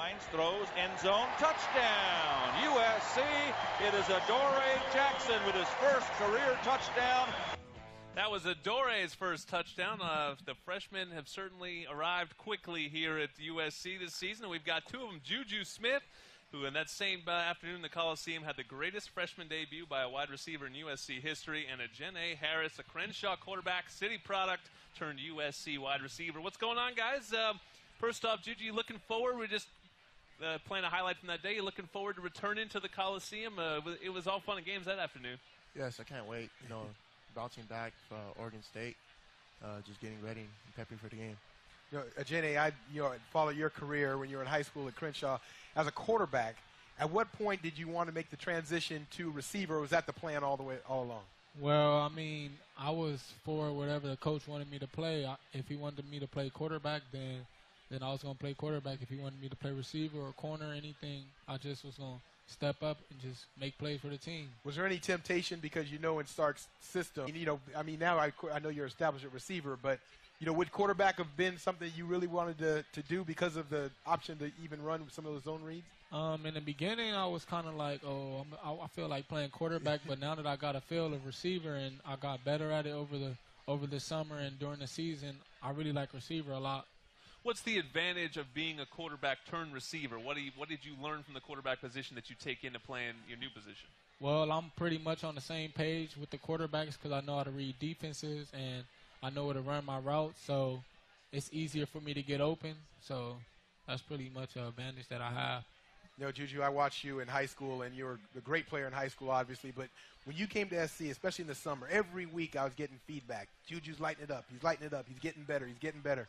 Lines, throws, end zone, touchdown, USC. It is Adoree Jackson with his first career touchdown. That was Adoree's first touchdown. The freshmen have certainly arrived quickly here at USC this season. We've got two of them, Juju Smith, who in that same afternoon in the Coliseum had the greatest freshman debut by a wide receiver in USC history, and Ajene Harris, a Crenshaw quarterback, city product, turned USC wide receiver. What's going on, guys? First off, Juju, you looking forward? We're just playing a highlight from that day. You looking forward to returning to the Coliseum? It was all fun and games that afternoon. Yes, I can't wait. Bouncing back for Oregon State, just getting ready and prepping for the game. Ajene, I followed your career when you were in high school at Crenshaw as a quarterback. At what point did you want to make the transition to receiver, or was that the plan all along? Well, I mean, I was for whatever the coach wanted me to play. If he wanted me to play quarterback, then I was going to play quarterback. If he wanted me to play receiver or corner or anything, I just was going to step up and just make plays for the team. Was there any temptation, because in Stark's system, now I know you're established at receiver, but would quarterback have been something you really wanted to do because of the option to even run some of those zone reads? In the beginning, I was kind of like, I feel like playing quarterback, but now that I got a feel of receiver and I got better at it over the summer and during the season, I really like receiver a lot. What's the advantage of being a quarterback turned receiver? What did you learn from the quarterback position that you take into playing your new position? Well, I'm pretty much on the same page with the quarterbacks because I know how to read defenses and I know how to run my routes, so it's easier for me to get open. So that's pretty much an advantage that I have. Juju, I watched you in high school, and you were a great player in high school, obviously. But when you came to SC, especially in the summer, every week I was getting feedback. Juju's lighting it up. He's lighting it up. He's getting better. He's getting better.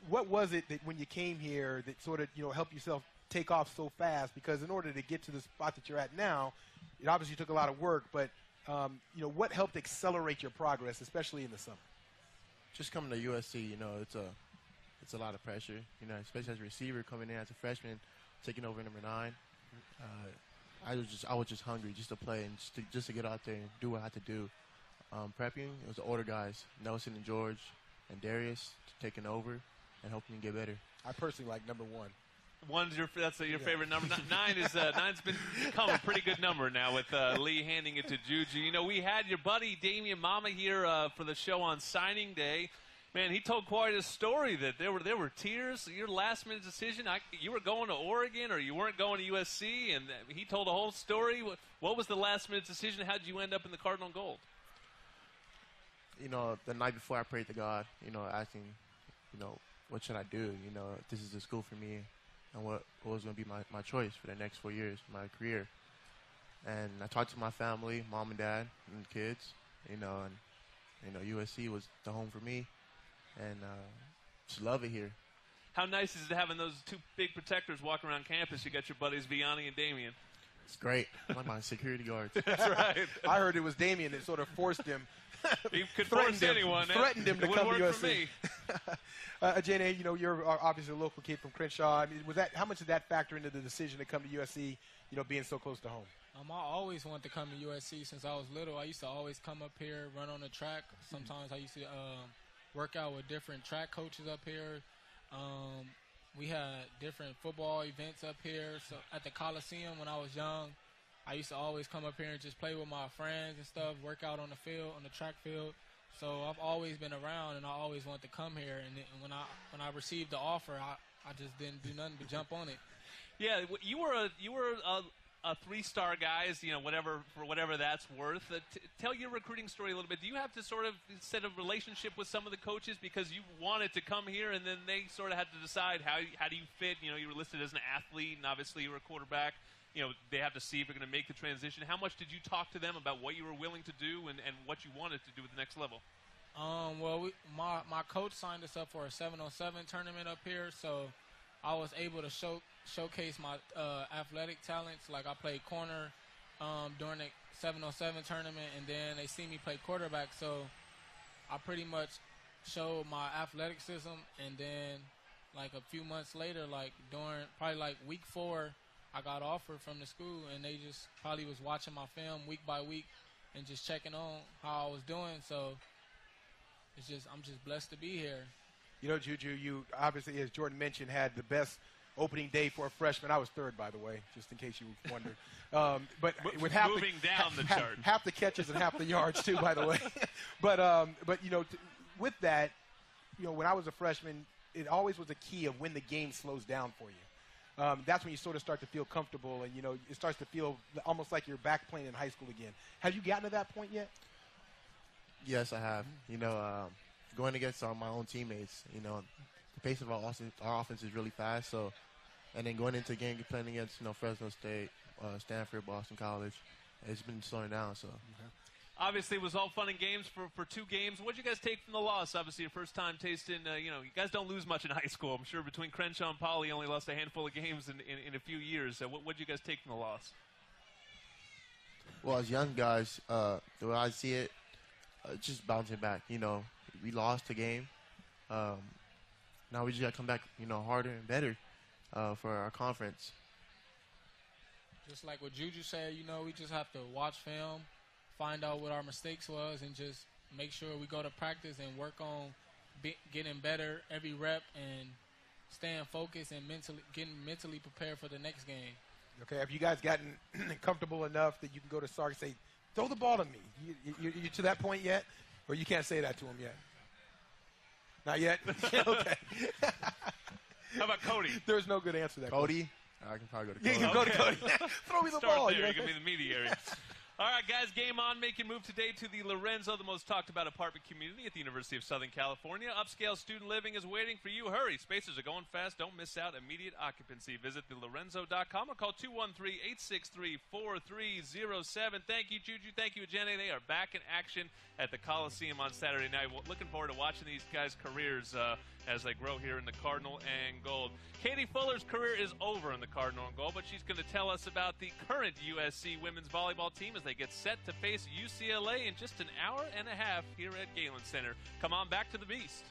What was it that when you came here that sort of, helped yourself take off so fast? Because in order to get to the spot that you're at now, it obviously took a lot of work. But, what helped accelerate your progress, especially in the summer? Just coming to USC, it's a lot of pressure, especially as a receiver coming in as a freshman, taking over number 9. I was just hungry just to play and just to get out there and do what I had to do. Prepping, it was the older guys, Nelson and George and Darius, taking over and helping me get better. I personally like number 1. That's your favorite number. 9's become a pretty good number now with Lee handing it to Juju. We had your buddy Damian Mama here for the show on signing day. Man, he told quite a story that there were tears. Your last-minute decision, you were going to Oregon or you weren't going to USC, and he told a whole story. What was the last-minute decision? How did you end up in the Cardinal Gold? The night before I prayed to God, asking, what should I do? This is the school for me, and what was going to be my choice for the next 4 years, my career. And I talked to my family, mom and dad, and the kids, and USC was the home for me. And just love it here. How nice is it having those two big protectors walking around campus? You got your buddies Vianney and Damian. It's great. I like my security guards. That's right. I heard it was Damian that sort of forced him. He could force anyone. Threatened him to come to USC. For me. Ajene, you're obviously a local kid from Crenshaw. How much did that factor into the decision to come to USC? Being so close to home. I always wanted to come to USC since I was little. I used to always come up here, run on the track. Sometimes I used to work out with different track coaches up here. We had different football events up here. So at the Coliseum when I was young, I used to always come up here and just play with my friends and stuff, work out on the field, on the track field. So I've always been around, and I always wanted to come here. And when I received the offer, I just didn't do nothing but jump on it. Yeah, you were a 3-star guys, whatever that's worth. Tell your recruiting story a little bit. Do you have to sort of set a relationship with some of the coaches because you wanted to come here and then they sort of had to decide how do you fit? You were listed as an athlete and obviously you were a quarterback. They have to see if you're going to make the transition. How much did you talk to them about what you were willing to do and what you wanted to do at the next level? My coach signed us up for a 7-on-7 tournament up here, so I was able to showcase my athletic talents. Like I played corner during the 7-on-7 tournament, and then they see me play quarterback. So I pretty much showed my athleticism, and then like a few months later, like during probably like week 4, I got offered from the school, and they just probably was watching my film week by week and just checking on how I was doing. So I'm just blessed to be here. Juju, you obviously, as Jordan mentioned, had the best opening day for a freshman. I was third, by the way, just in case you wondered. But with half moving down the chart, half the catches and half the yards too, by the way. But with that, when I was a freshman, it always was a key of when the game slows down for you. That's when you sort of start to feel comfortable, and it starts to feel almost like you're back playing in high school again. Have you gotten to that point yet? Yes, I have. Going against my own teammates, the pace of our offense is really fast. So, and then going into a game playing against Fresno State, Stanford, Boston College, it's been slowing down. So. Obviously, it was all fun and games for 2 games. What did you guys take from the loss? Obviously, your first time tasting, you guys don't lose much in high school. I'm sure between Crenshaw and Poly, you only lost a handful of games in a few years. What did you guys take from the loss? Well, as young guys, the way I see it, just bouncing back. We lost the game. Now we just got to come back, harder and better for our conference. Just like what Juju said, we just have to watch film, find out what our mistakes was, and just make sure we go to practice and work on getting better every rep and staying focused and getting mentally prepared for the next game. Okay, have you guys gotten comfortable enough that you can go to Sark and say, throw the ball to me? You to that point yet? Or you can't say that to him yet? Not yet? Okay. How about Cody? There's no good answer to that. Cody? I can probably go to Cody. Yeah, you can go to Cody. Throw me the ball. There. You can be the mediator. All right, guys, game on. Make your move today to the Lorenzo, the most talked about apartment community at the University of Southern California. Upscale student living is waiting for you. Hurry. Spaces are going fast. Don't miss out. Immediate occupancy. Visit thelorenzo.com or call 213-863-4307. Thank you, Juju. Thank you, Ajene. They are back in action at the Coliseum on Saturday night. Looking forward to watching these guys' careers as they grow here in the Cardinal and Gold. Katie Fuller's career is over in the Cardinal and Gold, but she's going to tell us about the current USC women's volleyball team as they get set to face UCLA in just an hour and a half here at Galen Center. Come on back to the Beast.